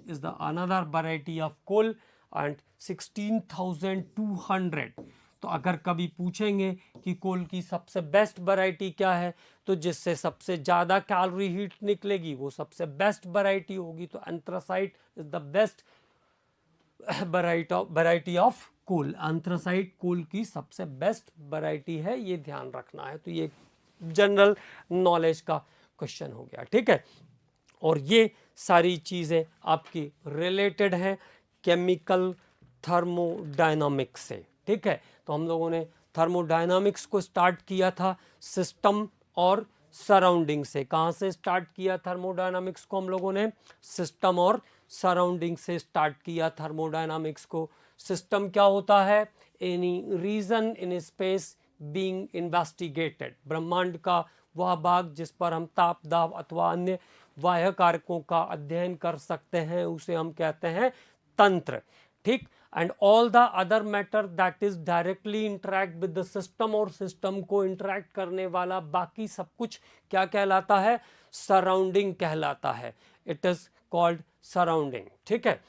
is the another variety of coal and 16,200। तो अगर कभी पूछेंगे कि कोल की सबसे बेस्ट वैरायटी क्या है, तो जिससे सबसे ज़्यादा कैलोरी हीट निकलेगी वो सबसे बेस्ट वैरायटी होगी। तो anthracite is the best variety of coal. Anthracite coal की सबसे बेस्ट वैरायटी है, ये ध्यान रखना है। तो ये जनरल नॉलेज का क्वेश्चन हो गया। ठीक है, और ये सारी चीज़ें आपकी रिलेटेड हैं केमिकल थर्मोडायनामिक्स से। ठीक है, तो हम लोगों ने थर्मोडायनामिक्स को स्टार्ट किया था सिस्टम और सराउंडिंग से। कहाँ से स्टार्ट किया थर्मोडायनामिक्स को हम लोगों ने? सिस्टम और सराउंडिंग से स्टार्ट किया थर्मोडायनामिक्स को। सिस्टम क्या होता है? Any region in space being investigated, ब्रह्मांड का वह भाग जिस पर हम ताप, दाब अथवा अन्य बाह्य कारकों का अध्ययन कर सकते हैं, उसे हम कहते हैं तंत्र। ठीक। And all the other matter that is directly interact with the system, और सिस्टम को इंटरेक्ट करने वाला बाकी सब कुछ क्या कहलाता है? सराउंडिंग कहलाता है। It is called surrounding. ठीक है,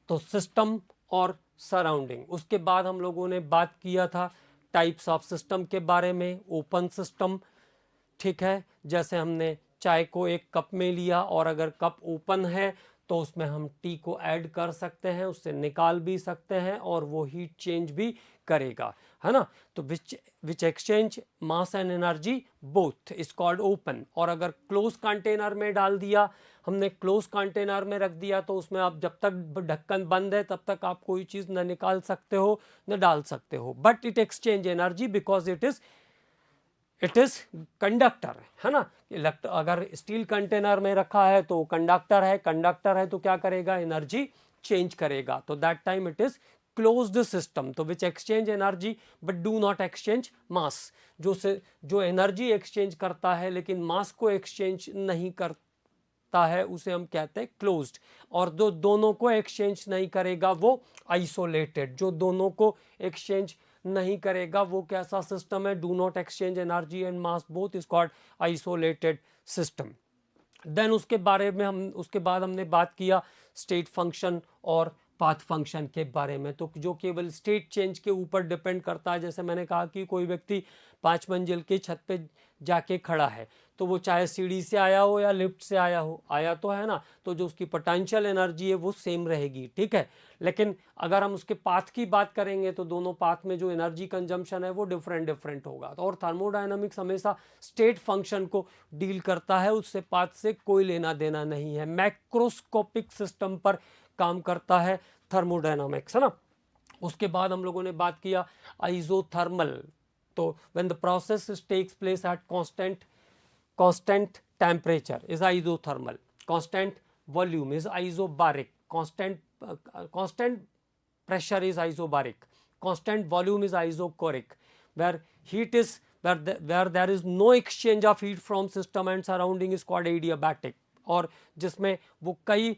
तो सिस्टम और सराउंडिंग। उसके बाद हम लोगों ने बात किया था टाइप्स ऑफ सिस्टम के बारे में। ओपन सिस्टम, ठीक है, जैसे हमने चाय को एक कप में लिया और अगर कप ओपन है तो उसमें हम टी को ऐड कर सकते हैं, उससे निकाल भी सकते हैं और वो हीट चेंज भी करेगा, है ना। तो which exchange mass and energy both is called open. और अगर क्लोज कंटेनर में डाल दिया, हमने क्लोज कंटेनर में रख दिया, तो उसमें आप जब तक ढक्कन बंद है तब तक आप कोई चीज़ न निकाल सकते हो न डाल सकते हो, but it exchange energy because it is conductor, है ना। अगर स्टील कंटेनर में रखा है तो कंडक्टर है तो क्या करेगा? एनर्जी चेंज करेगा। तो that time it is closed system. तो which exchange energy but do not exchange mass, जो एनर्जी एक्सचेंज करता है लेकिन मास को एक्सचेंज नहीं करता है, उसे हम कहते हैं क्लोज्ड। और जो दोनों को एक्सचेंज नहीं करेगा वो आइसोलेटेड। जो दोनों को एक्सचेंज नहीं करेगा वो कैसा सिस्टम है? Do not exchange energy and mass both is called isolated system. Then उसके बाद हमने बात किया स्टेट फंक्शन और पाथ फंक्शन के बारे में। तो जो केवल स्टेट चेंज के ऊपर डिपेंड करता है, जैसे मैंने कहा कि कोई व्यक्ति 5 मंजिल की छत पे जाके खड़ा है, तो वो चाहे सीढ़ी से आया हो या लिफ्ट से आया तो है ना, तो जो उसकी पोटेंशियल एनर्जी है वो सेम रहेगी। ठीक है, लेकिन अगर हम उसके पाथ की बात करेंगे तो दोनों पाथ में जो एनर्जी कंजम्पशन है वो डिफरेंट होगा। और थर्मोडायनामिक्स हमेशा स्टेट फंक्शन को डील करता है, उससे पाथ से कोई लेना देना नहीं है। मैक्रोस्कोपिक सिस्टम पर काम करता है थर्मोडायनामिक्स, है ना। उसके बाद हम लोगों ने बात किया आइसोथर्मल। तो when the process takes place at constant temperature is isothermal, constant volume is isobaric, constant pressure is isobaric, constant volume is isochoric, where heat is where there is no exchange of heat from system and surrounding is called adiabatic। और जिसमें वो कई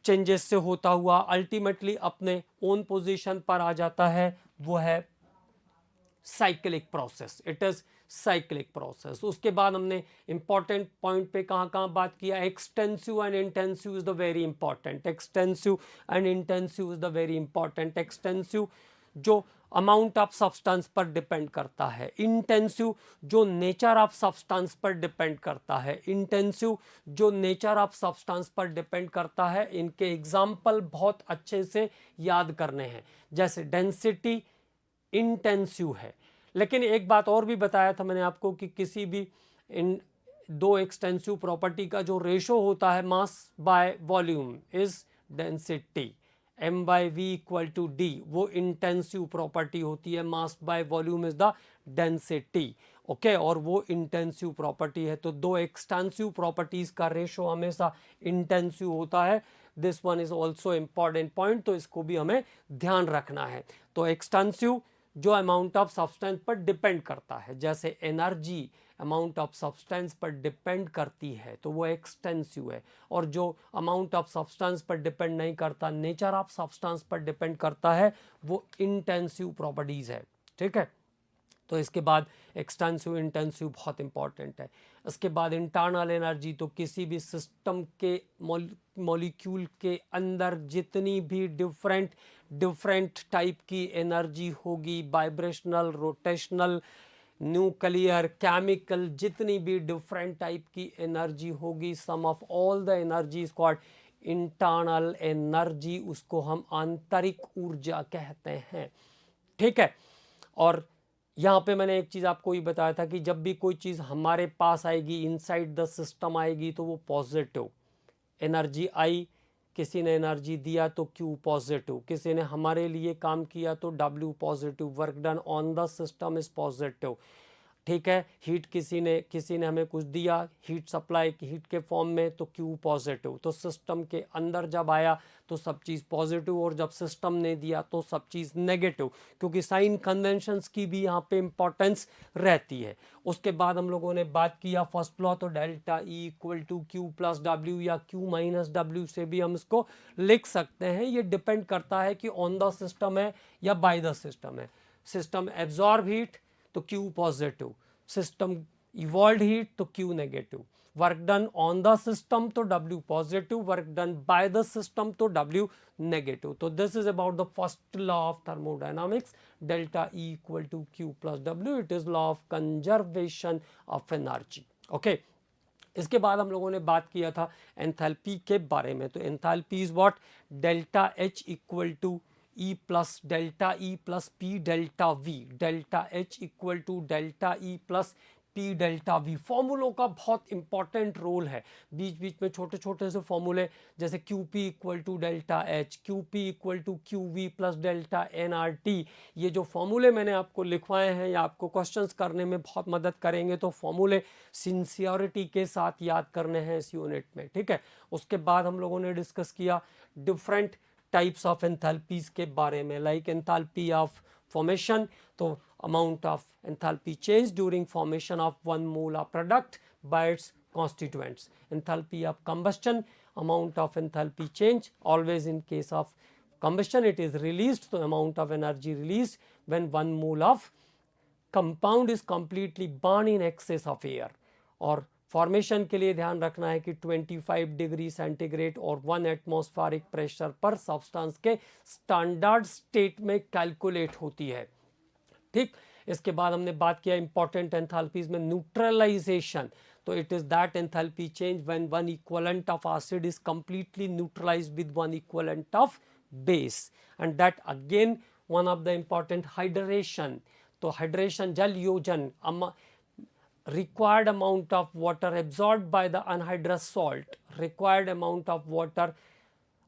changes से होता हुआ ultimately अपने own position पर आ जाता है, वो है cyclic process. It is cyclic process. उसके बाद हमने इंपॉर्टेंट पॉइंट पे कहाँ बात किया? Extensive and intensive is the very important. Extensive and intensive is the very important. Extensive जो अमाउंट ऑफ सब्सटेंस पर डिपेंड करता है, इंटेंसिव जो नेचर ऑफ सब्सटेंस पर डिपेंड करता है। इंटेंसिव जो नेचर ऑफ सब्सटेंस पर डिपेंड करता है। इनके एग्जाम्पल बहुत अच्छे से याद करने हैं, जैसे डेंसिटी इंटेंसिव है। लेकिन एक बात और भी बताया था मैंने आपको कि किसी भी इन दो एक्सटेंसिव प्रॉपर्टी का जो रेशो होता है mass by volume is density, m by V equal to D, वो इंटेंसिव प्रॉपर्टी होती है। Mass by volume is the density, okay, और वो इंटेंसिव प्रॉपर्टी है। तो दो एक्सटेंसिव प्रॉपर्टीज का रेशो हमेशा इंटेंसिव होता है। This one is also important point, तो इसको भी हमें ध्यान रखना है। तो एक्सटेंसिव जो अमाउंट ऑफ सब्सटेंस पर डिपेंड करता है, जैसे एनर्जी अमाउंट ऑफ सब्सटेंस पर डिपेंड करती है तो वो एक्सटेंसिव है। और जो अमाउंट ऑफ सब्सटेंस पर डिपेंड नहीं करता, नेचर ऑफ सब्सटेंस पर डिपेंड करता है, वो इंटेंसिव प्रॉपर्टीज है। ठीक है, तो इसके बाद एक्सटेंसिव इंटेंसिव बहुत इंपॉर्टेंट है। इसके बाद इंटरनल एनर्जी, तो किसी भी सिस्टम के मॉलिक्यूल के अंदर जितनी भी डिफरेंट टाइप की एनर्जी होगी, वाइब्रेशनल, रोटेशनल, न्यूक्लियर, केमिकल, जितनी भी डिफरेंट टाइप की एनर्जी होगी, sum of all the energy is called internal energy, उसको हम आंतरिक ऊर्जा कहते हैं। ठीक है, और यहाँ पे मैंने एक चीज़ आपको ये बताया था कि जब भी कोई चीज़ हमारे पास आएगी, इनसाइड द सिस्टम आएगी, तो वो पॉजिटिव एनर्जी आई। किसी ने एनर्जी दिया तो Q पॉजिटिव, किसी ने हमारे लिए काम किया तो W positive, work done on the system is positive. ठीक है, हीट किसी ने हमें कुछ दिया, हीट सप्लाई हीट के फॉर्म में, तो Q पॉजिटिव, तो सिस्टम के अंदर जब आया तो सब चीज़ पॉजिटिव, और जब सिस्टम ने दिया तो सब चीज़ नेगेटिव, क्योंकि साइन कन्वेंशंस की भी यहाँ पे इंपॉर्टेंस रहती है। उसके बाद हम लोगों ने बात किया फर्स्ट लॉ, तो delta E equal to Q plus W या Q माइनस W से भी हम इसको लिख सकते हैं। ये डिपेंड करता है कि ऑन द सिस्टम है या बाय द सिस्टम है। सिस्टम एब्जॉर्ब हीट तो Q positive, system evolve heat तो Q negative, work done on the system तो W positive, work done by the system तो W नेगेटिव। तो this is about the first law of thermodynamics, delta E equal to Q plus W, it is law of conservation of energy. Okay, इसके बाद हम लोगों ने बात किया था एंथैल्पी के बारे में। तो enthalpy is what, delta H equal to E plus delta E plus P delta V, delta H equal to delta E plus P delta V। फॉर्मूलों का बहुत इंपॉर्टेंट रोल है, बीच बीच में छोटे छोटे से फॉर्मूले, जैसे QP equal to delta H, QP equal to QV plus delta nRT। ये जो फॉर्मूले मैंने आपको लिखवाए हैं या आपको क्वेश्चंस करने में बहुत मदद करेंगे, तो फॉर्मूले सिंसियरिटी के साथ याद करने हैं इस यूनिट में, ठीक है। उसके बाद हम लोगों ने डिस्कस किया डिफरेंट टाइप्स ऑफ एंथैल्पीज के बारे में, लाइक एंथैल्पी ऑफ फॉर्मेशन, तो amount of enthalpy change during formation of one molar product by its constituents. Enthalpy of combustion, amount of enthalpy change, always in case of combustion it is released, so amount of energy released when one mole of compound is completely burned in excess of air। और formation के लिए ध्यान रखना है कि 25 degree centigrade और 1 atmospheric pressure पर substance के स्टैंडर्ड स्टेट में कैलकुलेट होती है, ठीक। इसके बाद हमने बात किया इंपॉर्टेंट एंथैल्पीज में न्यूट्रलाइजेशन, तो it is that enthalpy change when one equivalent of acid is completely neutralised with one equivalent of base, and that again one of the important hydration. तो हाइड्रेशन जल योजन, required amount of water absorbed by the anhydrous salt, required amount of water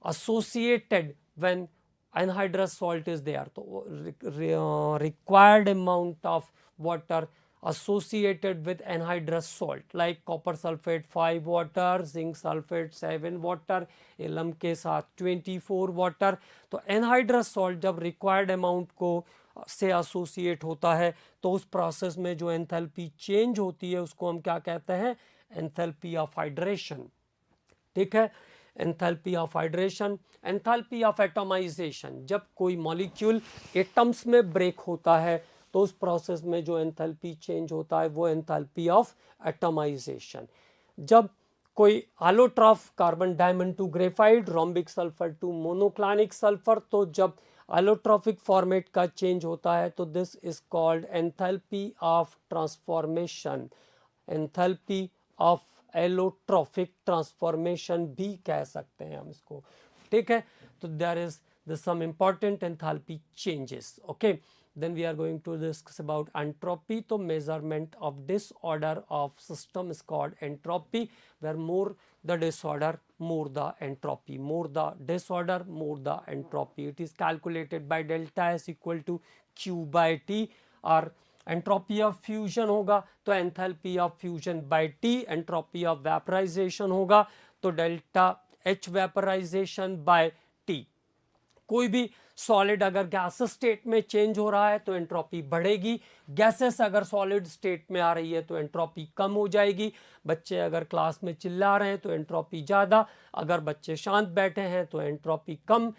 associated when anhydrous salt is there, तो required amount of water associated with anhydrous salt like copper sulfate 5 water, zinc sulfate 7 water, alum के साथ 24 water। तो anhydrous salt जब required amount को से associate होता है तो उस प्रोसेस में जो एंथैल्पी चेंज होती है उसको हम क्या कहते हैं, एंथैल्पी ऑफ हाइड्रेशन, ठीक है। Enthalpy of hydration, enthalpy of atomization, जब कोई मॉलिक्यूल एटम्स में ब्रेक होता है तो उस प्रोसेस में जो एंथैल्पी चेंज होता है वो एंथैल्पी ऑफ एटमाइजेशन। जब कोई allotrope carbon diamond to graphite, rhombic sulphur to monoclinic sulphur, तो जब एलोट्रॉफिक फॉर्मेट का चेंज होता है तो this is called enthalpy of transformation, enthalpy of allotropic transformation भी कह सकते हैं हम इसको, ठीक है। तो there is the some important enthalpy changes, okay. Then we are going to discuss about entropy, तो measurement of disorder of system is called entropy, where more the disorder more the entropy, more the disorder more the entropy, it is calculated by delta S equal to Q by T। और entropy of fusion होगा तो enthalpy of fusion by T, entropy of vaporization होगा तो delta H vaporization by T। कोई भी solid अगर gas state में change हो रहा है तो एंट्रोपी बढ़ेगी, गैसेस अगर सॉलिड स्टेट में आ रही है तो एंट्रोपी कम हो जाएगी। बच्चे अगर क्लास में चिल्ला रहे हैं तो एंट्रोपी ज़्यादा, अगर बच्चे शांत बैठे हैं तो एंट्रोपी कम।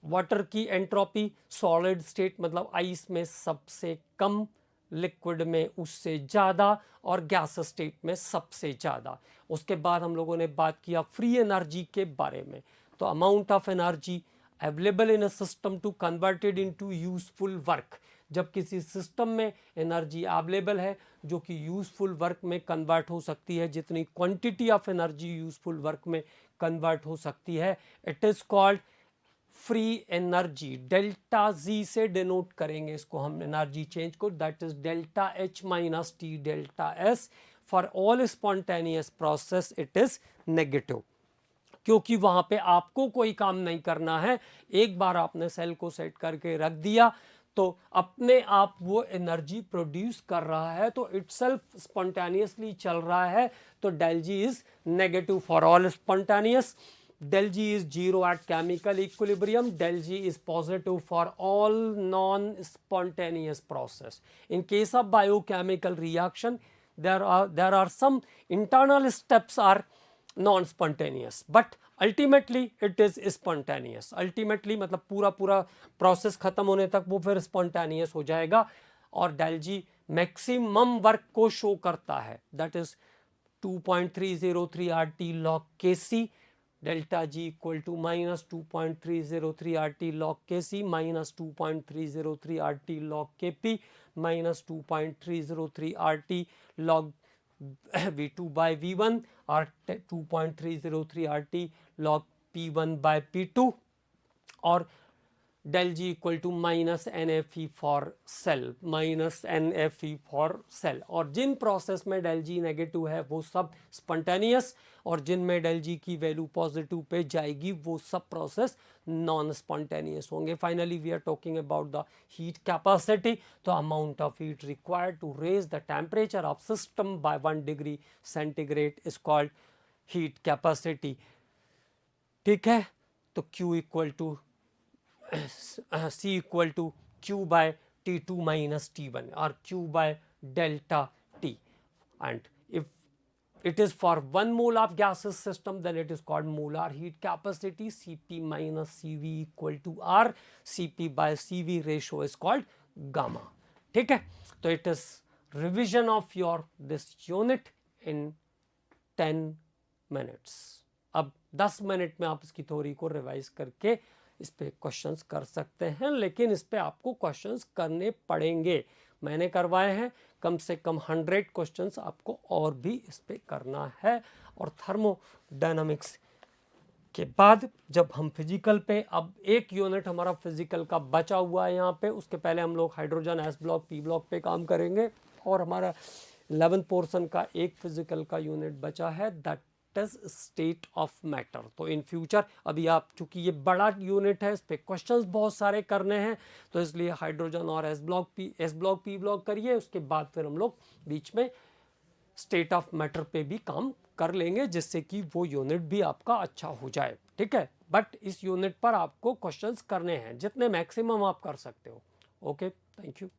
वाटर की एंट्रोपी सॉलिड स्टेट मतलब आइस में सबसे कम, लिक्विड में उससे ज़्यादा, और गैस स्टेट में सबसे ज़्यादा। उसके बाद हम लोगों ने बात किया फ्री एनर्जी के बारे में, तो amount of energy available in a system to converted into useful work, जब किसी सिस्टम में एनर्जी अवेलेबल है जो कि यूजफुल वर्क में कन्वर्ट हो सकती है, जितनी quantity of energy useful work में कन्वर्ट हो सकती है, it is called free energy. Delta G से डिनोट करेंगे इसको हम एनर्जी चेंज को, that is delta H minus T delta S। For all spontaneous process it is negative, क्योंकि वहां पे आपको कोई काम नहीं करना है, एक बार आपने सेल को सेट करके रख दिया तो अपने आप वो एनर्जी प्रोड्यूस कर रहा है, तो इटसेल्फ स्पॉन्टेनियसली चल रहा है, तो del G is negative for all spontaneous, del G is 0 at chemical equilibrium, del G is positive for all non-spontaneous process. In case of biochemical reaction, there are some internal steps are non-spontaneous, but ultimately it is spontaneous. Ultimately मतलब पूरा process खत्म होने तक वो फिर spontaneous हो जाएगा, और del G मैक्सिमम वर्क को शो करता है, that is 2.303 RT log Kc, delta G equal to minus 2.303 RT log Kc minus 2.303 RT log Kp minus 2.303 RT log V2 by V1 or 2.303 RT log P1 by P2, और del G equal to minus NFE for cell, minus NFE for cell। और जिन process में del G negative है वो सब spontaneous, और जिनमें del G की वैल्यू पॉजिटिव पे जाएगी वो सब प्रोसेस नॉन स्पॉन्टेनियस होंगे। Finally we are talking about the heat capacity, तो amount of heat required to raise the temperature of system by 1 degree centigrade is called heat capacity. ठीक है, तो Q equal to C equal to Q by T2 minus T1 or Q by delta T, and if it is for 1 mole of gaseous system then it is called molar heat capacity, Cp minus Cv equal to R, Cp by Cv ratio is called gamma। ठीक है, तो it is revision of your this unit in 10 minutes। अब 10 minute में आप इसकी theory को revise करके इस पे क्वेश्चंस कर सकते हैं, लेकिन इस पे आपको क्वेश्चंस करने पड़ेंगे। मैंने करवाए हैं कम से कम 100 क्वेश्चंस, आपको और भी इस पे करना है। और थर्मोडायनामिक्स के बाद जब हम फिजिकल पे, अब एक यूनिट हमारा फिजिकल का बचा हुआ है यहाँ पे, उसके पहले हम लोग hydrogen S block P block पे काम करेंगे, और हमारा 11th पोर्शन का एक फिजिकल का यूनिट बचा है, दैट स्टेट ऑफ मैटर। तो इन फ्यूचर अभी आप, चूंकि ये बड़ा यूनिट है, इस पे क्वेश्चंस बहुत सारे करने हैं, तो इसलिए हाइड्रोजन और एस ब्लॉक पी ब्लॉक करिए, उसके बाद फिर हम लोग बीच में स्टेट ऑफ मैटर पे भी काम कर लेंगे, जिससे कि वो यूनिट भी आपका अच्छा हो जाए। ठीक है, बट इस यूनिट पर आपको क्वेश्चंस करने हैं, जितने मैक्सिमम आप कर सकते हो। Okay, thank you.